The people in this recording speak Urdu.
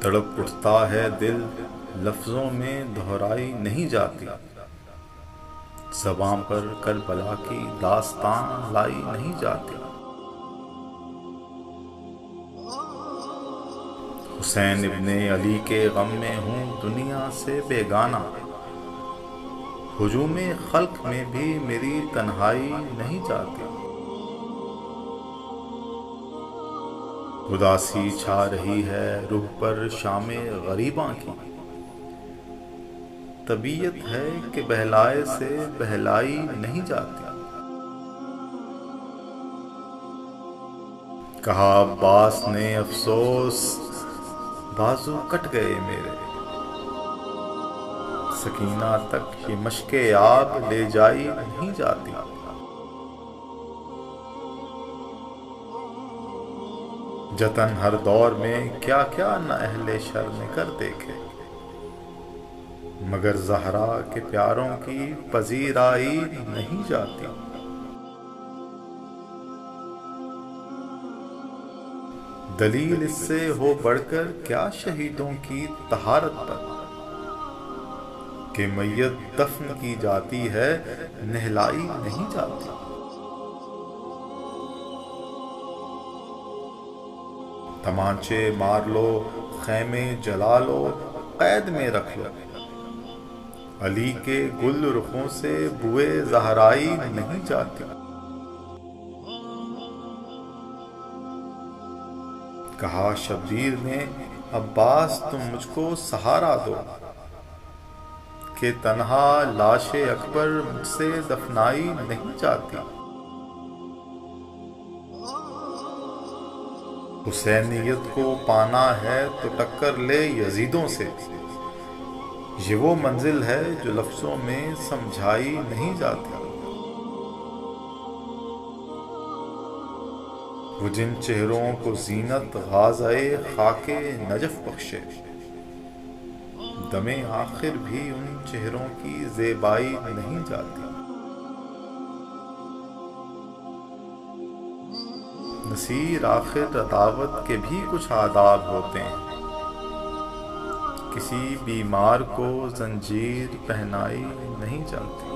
تڑپ اٹھتا ہے دل، لفظوں میں دہرائی نہیں جاتی، زباں پر کربلا کی داستان لائی نہیں جاتی۔ حسین ابن علی کے غم میں ہوں دنیا سے بیگانہ، ہجوم خلق میں بھی میری تنہائی نہیں جاتی۔ اداسی چھا رہی ہے روح پر شام غریباں کی، طبیعت ہے کہ بہلائے سے بہلائی نہیں جاتی۔ کہا عباس نے افسوس بازو کٹ گئے میرے، سکینہ تک یہ مشق آب لے جائی نہیں جاتی۔ جتن ہر دور میں کیا کیا نہ اہل شر نے کر دیکھے، مگر زہرا کے پیاروں کی پذیرائی نہیں جاتی۔ دلیل اس سے ہو بڑھ کر کیا شہیدوں کی طہارت پر، کہ میت دفن کی جاتی ہے نہلائی نہیں جاتی۔ تمانچے مار لو، خیمے جلا لو، قید میں رکھ لو، علی کے گل رخوں سے بوئے زہرائی نہیں جاتی۔ کہا شبیر نے عباس تم مجھ کو سہارا دو، کہ تنہا لاش اکبر مجھ سے دفنائی نہیں جاتی۔ حسینیت کو پانا ہے تو ٹکر لے یزیدوں سے، یہ وہ منزل ہے جو لفظوں میں سمجھائی نہیں جاتی۔ وہ جن چہروں کو زینت غازۂ خاک نجف بخشے، دم آخر بھی ان چہروں کی زیبائی نہیں جاتی۔ نصیر آخر عداوت کے بھی کچھ آداب ہوتے ہیں، کسی بیمار کو زنجیر پہنائی نہیں جاتی۔